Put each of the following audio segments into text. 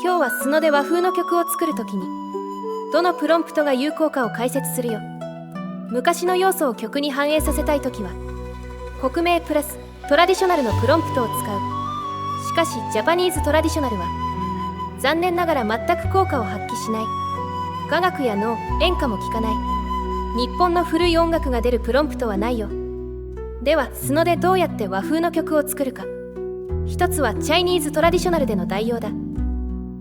今日は素ので和風の曲を作るときにどのプロンプトが有効かを解説するよ。昔の要素を曲に反映させたいときは国名プラストラディショナルのプロンプトを使う。しかしジャパニーズトラディショナルは残念ながら全く効果を発揮しない。雅楽や能、演歌も聴かない。日本の古い音楽が出るプロンプトはないよ。では素のでどうやって和風の曲を作るか。一つはチャイニーズトラディショナルでの代用だ。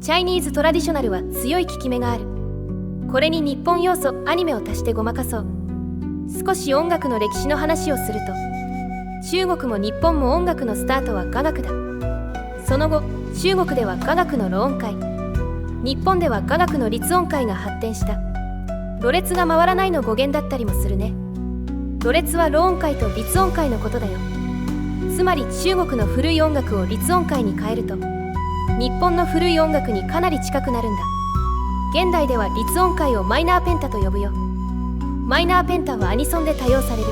チャイニーズトラディショナルは強い効き目がある。これに日本要素アニメを足してごまかそう。少し音楽の歴史の話をすると、中国も日本も音楽のスタートは雅楽だ。その後中国では雅楽のロ音階、日本では雅楽の律音階が発展した。ろれつが回らないの語源だったりもするね。ろれつはロ音階と律音階のことだよ。つまり中国の古い音楽を律音階に変えると日本の古い音楽にかなり近くなるんだ。現代では律音階をマイナーペンタと呼ぶよ。マイナーペンタはアニソンで多用される。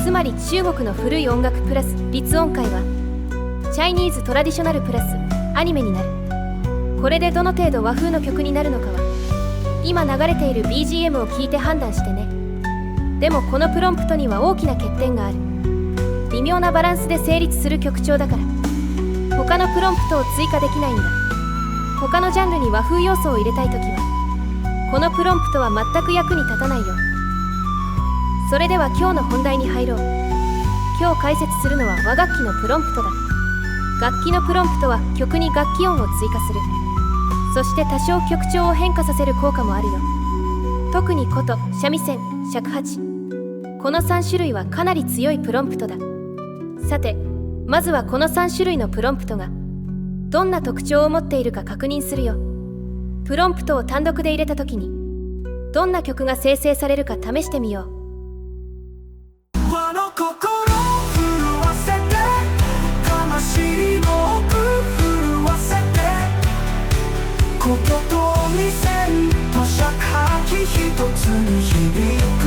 つまり中国の古い音楽プラス律音階はチャイニーズトラディショナルプラスアニメになる。これでどの程度和風の曲になるのかは今流れている BGM を聞いて判断してね。でもこのプロンプトには大きな欠点がある。微妙なバランスで成立する曲調だから他のプロンプトを追加できないんだ。他のジャンルに和風要素を入れたいときはこのプロンプトは全く役に立たないよ。それでは今日の本題に入ろう。今日解説するのは和楽器のプロンプトだ。楽器のプロンプトは曲に楽器音を追加する。そして多少曲調を変化させる効果もあるよ。特に琴、三味線、尺八、この3種類はかなり強いプロンプトだ。さてまずはこの3種類のプロンプトがどんな特徴を持っているか確認するよ。プロンプトを単独で入れた時にどんな曲が生成されるか試してみよう。和の心震わせて魂の奥震わせて琴と二線と尺八一つに響く。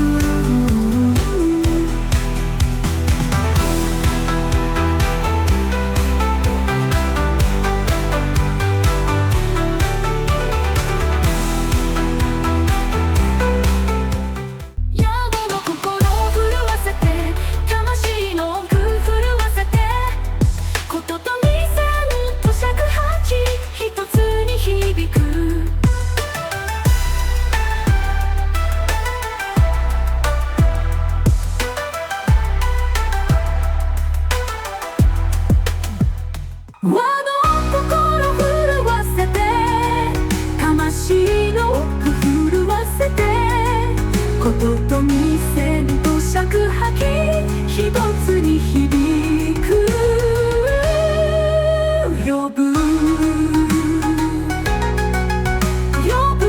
和の心震わせて魂の奥震わせて琴と二線と尺八一つに響く。呼ぶ呼ぶ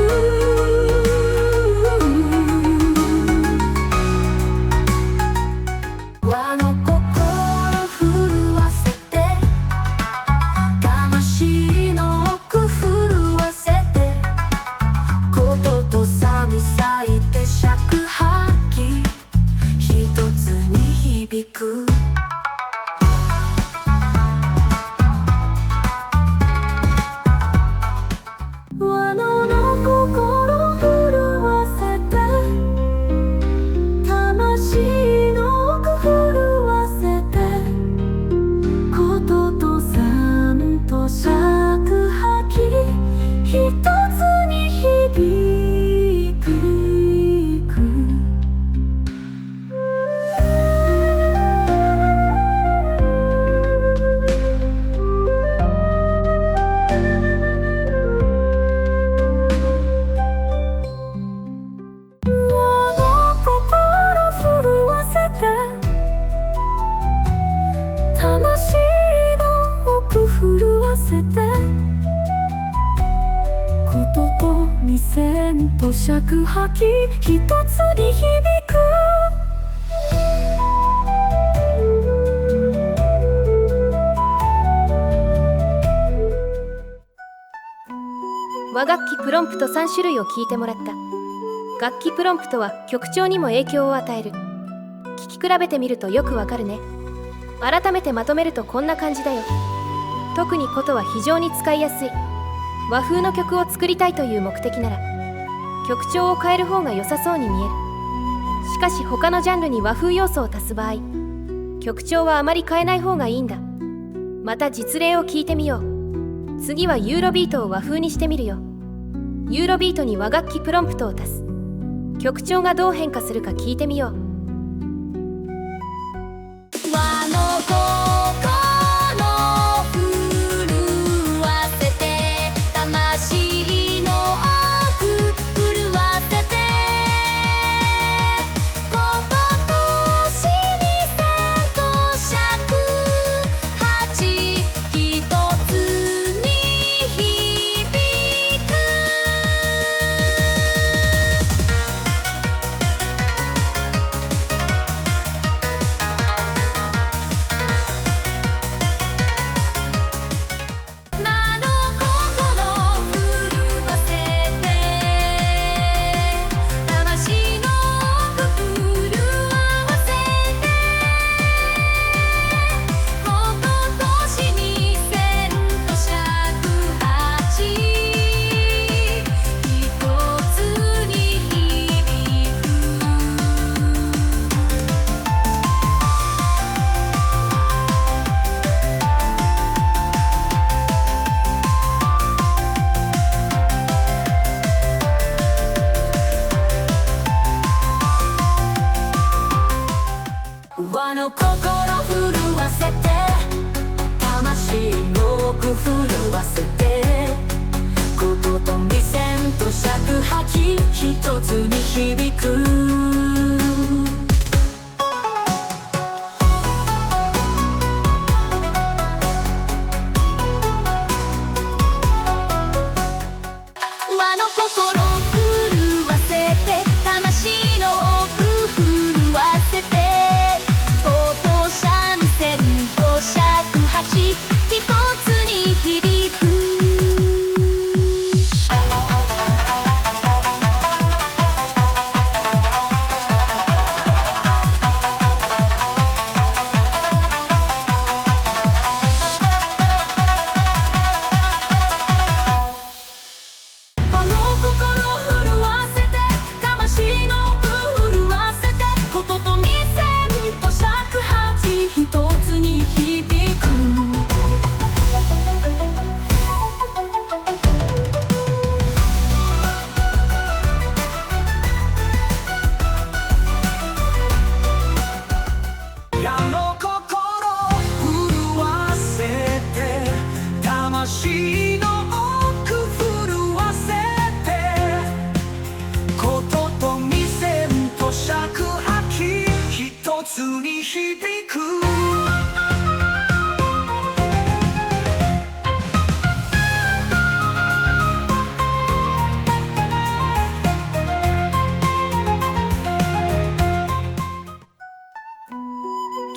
和の心震わせて魂の奥震わせて琴と三味咲いて尺八一つに響く。和の心震わせて魂の奥震わせて琴と三と尺八一つに響く。魂の奥震わせて琴と二線と尺八一つに響く。和楽器プロンプト3種類を聞いてもらった。楽器プロンプトは曲調にも影響を与える。聴き比べてみるとよくわかるね。改めてまとめるとこんな感じだよ。特に琴は非常に使いやすい。和風の曲を作りたいという目的なら曲調を変える方が良さそうに見える。しかし他のジャンルに和風要素を足す場合、曲調はあまり変えない方がいいんだ。また実例を聞いてみよう。次はユーロビートを和風にしてみるよ。ユーロビートに和楽器プロンプトを足す。曲調がどう変化するか聞いてみよう。和の心震わせて魂の奥震わせて言としに線と尺八一つに響く魔の心震わせて魂の奥震わせて言としに線と尺八一つに響く和の心震わせて魂の奥震わせて琴と二線と尺八一つに響く和の心震わせて魂の奥震わせて音三線と尺八一つに響く和の心震わせて魂の奥震わせて琴と二線と尺八一つに響く矢の心震わせて魂の奥震わせて琴と二線と尺八一つに響く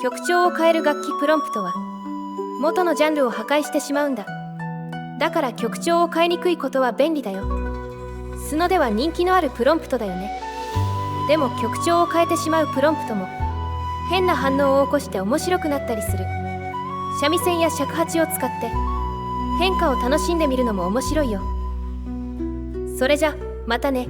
曲調を変える楽器プロンプトは元のジャンルを破壊してしまうんだ。だから曲調を変えにくいことは便利だよ。スノでは人気のあるプロンプトだよね。でも曲調を変えてしまうプロンプトも変な反応を起こして面白くなったりする。三味線や尺八を使って変化を楽しんでみるのも面白いよ。それじゃまたね。